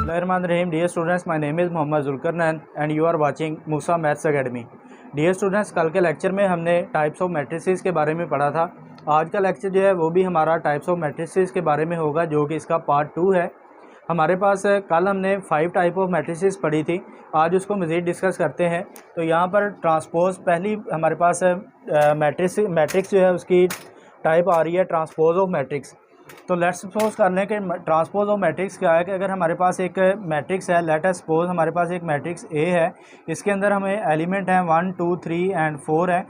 Bismillahirrahmanirrahim. Dear students, my name is Mohammad Zulqarnain and you are watching Musa maths academy. Dear students, कल के lecture में हमने types of matrices के बारे में पढ़ा था. आज का लेक्चर जो है वो भी हमारा टाइप्स ऑफ मैट्रिसेस के बारे में होगा, जो कि इसका पार्ट 2 है. हमारे पास कल हमने 5 टाइप ऑफ मैट्रिसेस पढ़ी थी. आज उसको मज़ीद डिस्कस करते हैं. तो यहाँ पर ट्रांसपोज पहली हमारे पास मैट्रिक्स जो है उसकी टाइप आ रही है ट्रांसपोज ऑफ मैट्रिक्स. तो लेट्स सपोज कर लें कि ट्रांसपोज ऑफ मैट्रिक्स क्या है कि अगर हमारे पास एक मैट्रिक्स है, लेट अस सपोज हमारे पास एक मैट्रिक्स ए है, इसके अंदर हमें एलिमेंट हैं 1 2 3 एंड 4 है.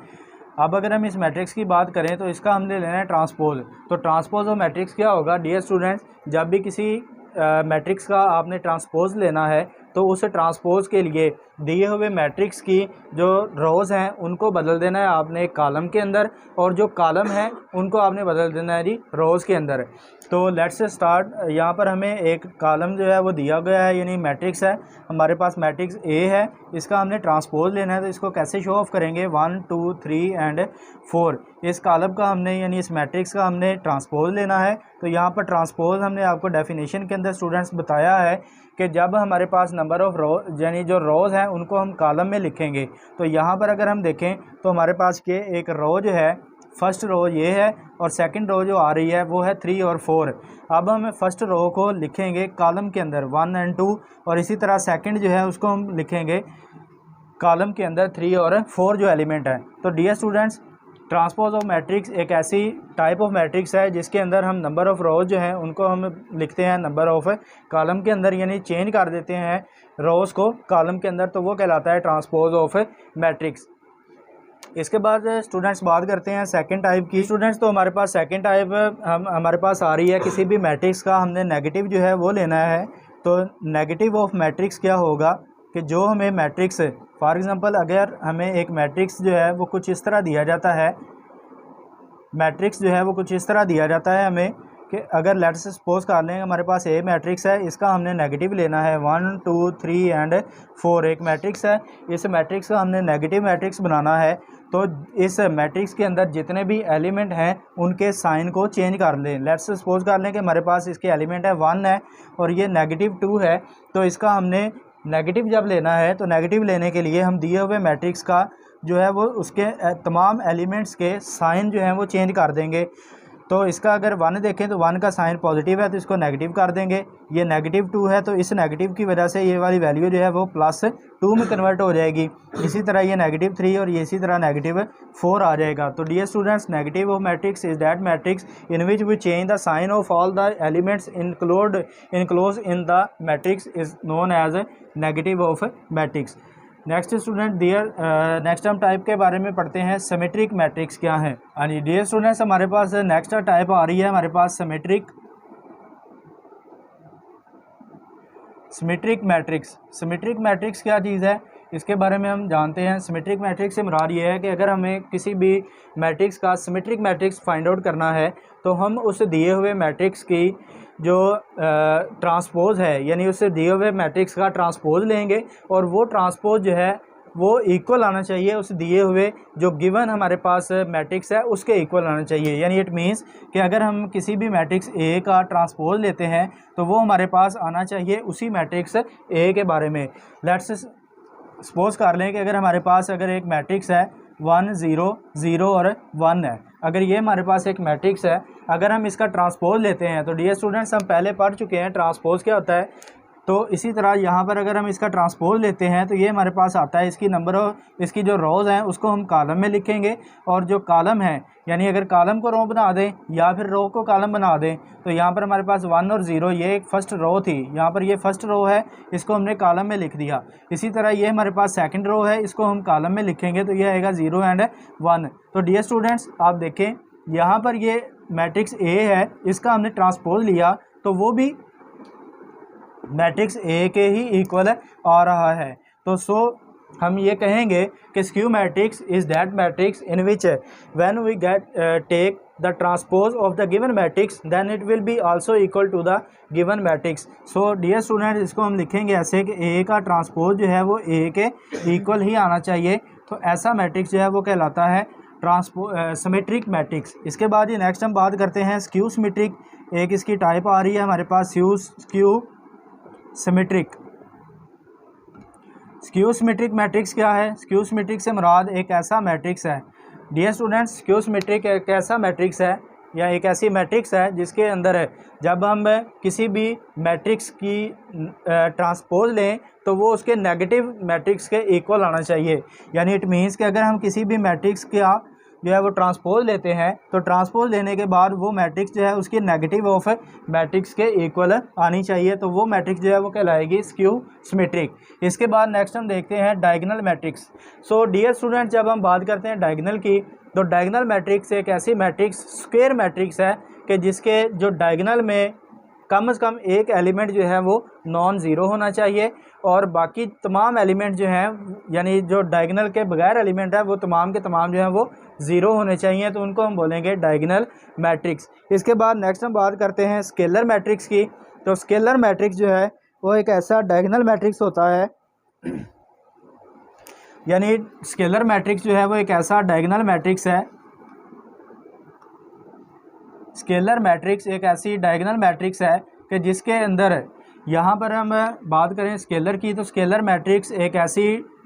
अब अगर हम इस मैट्रिक्स की बात करें तो इसका हमने लेना है ट्रांसपोज. तो ट्रांसपोज ऑफ मैट्रिक्स क्या होगा डियर स्टूडेंट्स, जब भी किसी मैट्रिक्स का आपने ट्रांसपोज लेना है तो उस ट्रांसपोज के लिए दिए हुए मैट्रिक्स की जो रोज़ हैं उनको बदल देना है आपने कॉलम के अंदर, और जो कॉलम है उनको आपने बदल देना है जी रोज़ के अंदर. तो लेट्स स्टार्ट. यहाँ पर हमें एक कॉलम जो है वो दिया गया है, यानी मैट्रिक्स है. हमारे पास मैट्रिक्स ए है, इसका हमने ट्रांसपोज लेना है. तो इसको कैसे शो ऑफ करेंगे, 1 2 3 एंड 4. इस कॉलम का हमने यानी इस मैट्रिक्स का हमने ट्रांसपोज लेना है. तो यहाँ पर ट्रांसपोज हमने आपको डेफिनेशन के अंदर स्टूडेंट्स बताया है कि जब हमारे पास नंबर ऑफ़ रो यानी जो रोज़ हैं उनको हम कॉलम में लिखेंगे. तो यहाँ पर अगर हम देखें तो हमारे पास के एक रो जो है, फर्स्ट रो ये है और सेकंड रो जो आ रही है वो है 3 और 4. अब हम फर्स्ट रो को लिखेंगे कॉलम के अंदर 1 एंड 2, और इसी तरह सेकंड जो है उसको हम लिखेंगे कॉलम के अंदर 3 और 4 जो एलिमेंट है. तो dear students, transpose of matrix एक ऐसी टाइप ऑफ मैट्रिक्स है जिसके अंदर हम नंबर ऑफ़ रोज़ जो हैं उनको हम लिखते हैं नंबर ऑफ़ कॉलम के अंदर, यानी चेंज कर देते हैं रोज़ को कॉलम के अंदर. तो वो कहलाता है ट्रांसपोज ऑफ मैट्रिक्स. इसके बाद स्टूडेंट्स बात करते हैं सेकंड टाइप की. स्टूडेंट्स, तो हमारे पास सेकंड टाइप हमारे पास आ रही है, किसी भी मैट्रिक्स का हमने नेगेटिव जो है वो लेना है. तो नेगेटिव ऑफ मैट्रिक्स क्या होगा कि जो हमें मैट्रिक्स, फॉर एग्ज़ाम्पल अगर हमें एक मैट्रिक्स जो है वो कुछ इस तरह दिया जाता है, मैट्रिक्स जो है वो कुछ इस तरह दिया जाता है हमें कि अगर लेट्स सपोज कर लें हमारे पास ए मैट्रिक्स है, इसका हमने नेगेटिव लेना है 1 2 3 एंड 4. एक मैट्रिक्स है, इस मैट्रिक्स का हमने नेगेटिव मैट्रिक्स बनाना है. तो इस मैट्रिक्स के अंदर जितने भी एलिमेंट हैं उनके साइन को चेंज कर लें. लेट्स सपोज कर लें कि हमारे पास इसके एलिमेंट है 1 है और ये नेगेटिव 2 है. तो इसका हमने नेगेटिव जब लेना है तो नेगेटिव लेने के लिए हम दिए हुए मैट्रिक्स का जो है वो उसके तमाम एलिमेंट्स के साइन जो हैं वो चेंज कर देंगे. तो इसका अगर 1 देखें तो 1 का साइन पॉजिटिव है तो इसको नेगेटिव कर देंगे. ये नेगेटिव 2 है तो इस नेगेटिव की वजह से ये वाली वैल्यू जो है वो +2 में कन्वर्ट हो जाएगी. इसी तरह ये नेगेटिव 3 और ये इसी तरह नेगेटिव 4 आ जाएगा. तो dear students, negative of matrix is that matrix in which we change the sign of all the elements enclose in the matrix is known as negative of matrix. Next student next हम type के बारे में पढ़ते हैं, symmetric matrix क्या है. हाँ जी dear students, हमारे पास नेक्स्ट टाइप आ रही है हमारे पास सिमेट्रिक मैट्रिक्स. सिमेट्रिक मैट्रिक्स क्या चीज़ है इसके बारे में हम जानते हैं. सिमेट्रिक मैट्रिक्स से मुराद ये है कि अगर हमें किसी भी मैट्रिक्स का सिमेट्रिक मैट्रिक्स फाइंड आउट करना है तो हम उस दिए हुए मैट्रिक्स की जो ट्रांसपोज है, यानी उससे दिए हुए मैट्रिक्स का ट्रांसपोज लेंगे और वो ट्रांसपोज जो है वो इक्वल आना चाहिए उस दिए हुए जो गिवन हमारे पास मैट्रिक्स है उसके इक्वल आना चाहिए. यानी इट मीन्स कि अगर हम किसी भी मैट्रिक्स ए का ट्रांसपोज लेते हैं तो वो हमारे पास आना चाहिए उसी मैट्रिक्स ए के बारे में. लेट्स सपोज कर लें कि अगर हमारे पास अगर एक मैट्रिक्स है 1 0 0 और 1 है, अगर ये हमारे पास एक मैट्रिक्स है, अगर हम इसका ट्रांसपोज लेते हैं तो डियर स्टूडेंट्स हम पहले पढ़ चुके हैं ट्रांसपोज क्या होता है. तो इसी तरह यहाँ पर अगर हम इसका ट्रांसपोज लेते हैं तो ये हमारे पास आता है इसकी जो रोज़ हैं उसको हम कॉलम में लिखेंगे, और जो कॉलम है यानी अगर कॉलम को रो बना दें या फिर रो को कॉलम बना दें तो यहाँ पर हमारे पास 1 और 0 ये एक फ़र्स्ट रो थी, यहाँ पर ये फर्स्ट रो है, इसको हमने कॉलम में लिख दिया. इसी तरह ये हमारे पास सेकंड रो है, इसको हम कॉलम में लिखेंगे तो ये आएगा 0 एंड 1. तो डियर स्टूडेंट्स आप देखें यहाँ पर ये मैट्रिक्स ए है, इसका हमने ट्रांसपोज लिया तो वो भी मैट्रिक्स ए के ही इक्वल आ रहा है. तो हम ये कहेंगे कि skew matrix is that matrix in which when we take the transpose of the given matrix then it will be also equal to the given matrix. So dear student, इसको हम लिखेंगे ऐसे कि ए का ट्रांसपोज जो है वो ए के इक्वल ही आना चाहिए. तो ऐसा मैट्रिक्स जो है वो कहलाता है सिमेट्रिक मैट्रिक्स. इसके बाद ये नेक्स्ट हम बात करते हैं स्क्यू सिमेट्रिक. एक इसकी टाइप आ रही है हमारे पास skew symmetric. Skew symmetric matrix क्या है? स्क्यू सिमेट्रिक से मुराद एक ऐसा मैट्रिक्स है। डियर स्टूडेंट्स, स्क्यू सिमेट्रिक एक ऐसा मैट्रिक्स है या एक ऐसी मैट्रिक्स है जिसके अंदर है जब हम किसी भी मैट्रिक्स की ट्रांसपोज लें तो वो उसके नेगेटिव मैट्रिक्स के इक्वल आना चाहिए। यानी इट मीन्स कि अगर हम किसी भी मैट्रिक्स का जो है वो ट्रांसपोज लेते हैं तो ट्रांसपोज लेने के बाद वो मैट्रिक्स जो है उसकी नेगेटिव ऑफ मैट्रिक्स के इक्वल आनी चाहिए, तो वो मैट्रिक्स जो है वो कहलाएगी स्क्यू सिमेट्रिक। इसके बाद नेक्स्ट हम देखते हैं diagonal matrix. So dear student, जब हम बात करते हैं डायगोनल की तो डायगोनल मैट्रिक्स एक ऐसी मैट्रिक्स स्क्वायर मैट्रिक्स है कि जिसके जो डायगोनल में कम से कम एक एलिमेंट जो है वो नॉन ज़ीरो होना चाहिए और बाकी तमाम एलिमेंट जो हैं यानी जो डायगोनल के बगैर एलिमेंट है वो तमाम के तमाम जो है वो ज़ीरो होने चाहिए, तो उनको हम बोलेंगे डायगोनल मैट्रिक्स। इसके बाद नेक्स्ट हम बात करते हैं स्केलर मैट्रिक्स की। तो स्केलर मैट्रिक्स जो है वो एक ऐसा डायगोनल मैट्रिक्स होता है यानी स्केलर मैट्रिक्स जो है वो एक ऐसा डायगोनल मैट्रिक्स है। स्केलर मैट्रिक्स एक ऐसी डायगोनल मैट्रिक्स है कि जिसके अंदर यहाँ पर हम बात करें स्केलर की तो स्केलर मैट्रिक्स एक ऐसी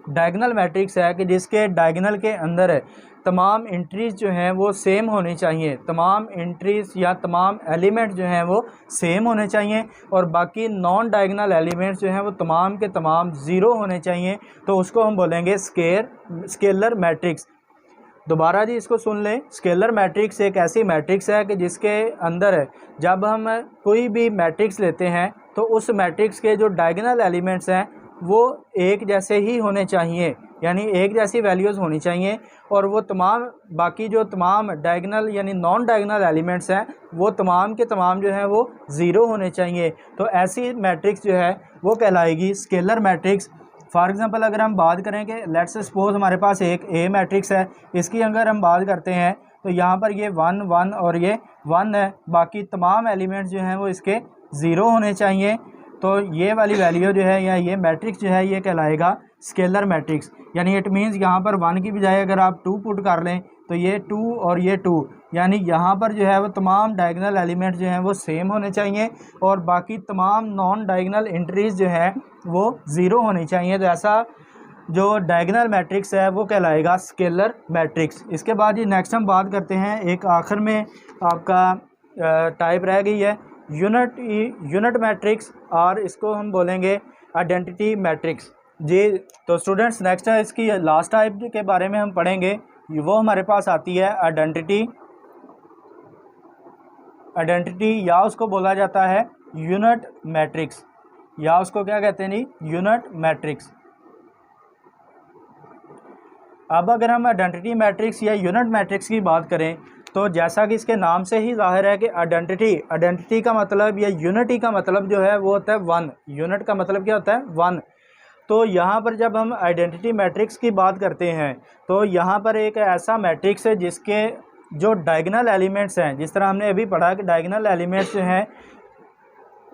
डायगोनल मैट्रिक्स है कि जिसके डायगोनल के अंदर तमाम एंट्रीज जो हैं वो सेम होनी चाहिए, तमाम एंट्रीज या तमाम एलिमेंट जो हैं वो सेम होने चाहिए और बाकी नॉन डायगोनल एलिमेंट्स जो हैं वो तमाम के तमाम ज़ीरो होने चाहिए, तो उसको हम बोलेंगे स्केलर मैट्रिक्स। दोबारा जी इसको सुन लें, स्केलर मैट्रिक्स एक ऐसी मैट्रिक्स है कि जिसके अंदर जब हम कोई भी मैट्रिक्स लेते हैं तो उस मैट्रिक्स के जो डायगोनल एलिमेंट्स हैं वो एक जैसे ही होने चाहिए, यानी एक जैसी वैल्यूज़ होनी चाहिए और वो तमाम बाकी जो तमाम डायगोनल यानी नॉन डायगोनल एलिमेंट्स हैं वो तमाम के तमाम जो हैं वो ज़ीरो होने चाहिए, तो ऐसी मैट्रिक्स जो है वो कहलाएगी स्केलर मैट्रिक्स। फॉर एग्ज़ाम्पल अगर हम बात करें कि लेट्स सपोज हमारे पास एक ए मैट्रिक्स है, इसकी अगर हम बात करते हैं तो यहाँ पर ये 1 1 और ये 1 है, बाकी तमाम एलिमेंट्स जो हैं वो इसके ज़ीरो होने चाहिए, तो ये वाली वैल्यू जो है या ये मैट्रिक्स जो है ये कहलाएगा स्केलर मैट्रिक्स। यानी इट मीन्स यहाँ पर 1 की बजाय अगर आप 2 पुट कर लें तो ये 2 और ये 2, यानी यहाँ पर जो है वो तमाम डायगोनल एलिमेंट जो हैं वो सेम होने चाहिए और बाकी तमाम नॉन डायगोनल एंट्रीज जो हैं वो ज़ीरो होनी चाहिए, तो ऐसा जो डायगोनल मैट्रिक्स है वो कहलाएगा स्केलर मैट्रिक्स। इसके बाद ये नेक्स्ट हम बात करते हैं एक आखिर में आपका टाइप रह गई है यूनिट मैट्रिक्स और इसको हम बोलेंगे आइडेंटिटी मैट्रिक्स जी। तो स्टूडेंट्स नेक्स्ट है इसकी लास्ट टाइप के बारे में हम पढ़ेंगे, वो हमारे पास आती है आइडेंटिटी या उसको बोला जाता है यूनिट मैट्रिक्स या उसको क्या कहते हैं जी यूनिट मैट्रिक्स। अब अगर हम आइडेंटिटी मैट्रिक्स या यूनिट मैट्रिक्स की बात करें तो जैसा कि इसके नाम से ही जाहिर है कि आइडेंटिटी का मतलब या यूनिटी का मतलब जो है वो होता है 1, यूनिट का मतलब क्या होता है 1। तो यहाँ पर जब हम आइडेंटिटी मैट्रिक्स की बात करते हैं तो यहाँ पर एक ऐसा मैट्रिक्स है जिसके जो डायगोनल एलिमेंट्स हैं, जिस तरह हमने अभी पढ़ा कि डायगोनल एलिमेंट्स जो हैं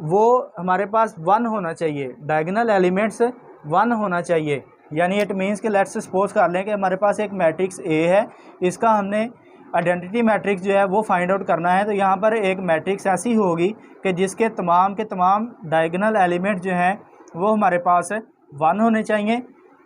वो हमारे पास 1 होना चाहिए, डायगोनल एलिमेंट्स 1 होना चाहिए। यानी इट मीन्स कि लेट्स सपोज कर लें कि हमारे पास एक मैट्रिक्स ए है, इसका हमने आइडेंटिटी मैट्रिक्स जो है वो फाइंड आउट करना है, तो यहाँ पर एक मैट्रिक्स ऐसी होगी कि जिसके तमाम के तमाम डायगोनल एलिमेंट जो हैं वो हमारे पास 1 होने चाहिए।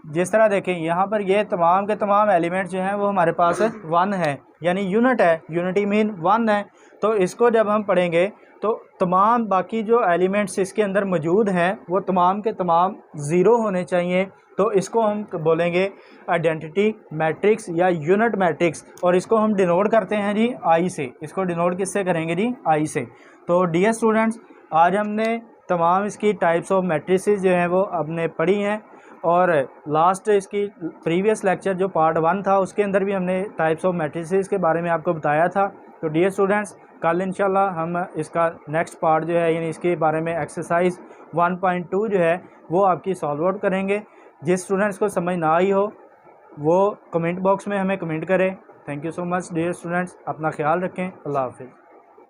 जिस तरह देखें यहाँ पर ये तमाम के तमाम एलिमेंट जो हैं वो हमारे पास 1 है, यानी यूनिट है, यूनिटी मीन 1 है। तो इसको जब हम पढ़ेंगे तो तमाम बाकी जो एलिमेंट्स इसके अंदर मौजूद हैं वो तमाम के तमाम ज़ीरो होने चाहिए, तो इसको हम बोलेंगे आइडेंटिटी मैट्रिक्स या यूनिट मैट्रिक्स और इसको हम डिनोट करते हैं जी आई से। इसको डिनोट किससे करेंगे जी आई से। तो डियर स्टूडेंट्स, आज हमने तमाम इसकी टाइप्स ऑफ मैट्रिसेस जो हैं वो आपने पढ़ी हैं और लास्ट इसकी प्रीवियस लेक्चर जो पार्ट 1 था उसके अंदर भी हमने टाइप्स ऑफ मैट्रिसेस के बारे में आपको बताया था। तो डियर स्टूडेंट्स, कल इंशाल्लाह हम इसका नेक्स्ट पार्ट जो है यानी इसके बारे में एक्सरसाइज 1.2 जो है वो आपकी सॉल्व आउट करेंगे। जिस स्टूडेंट्स को समझ ना आई हो वो कमेंट बॉक्स में हमें कमेंट करें। Thank you so much dear students, अपना ख्याल रखें। अल्लाह हाफिज़।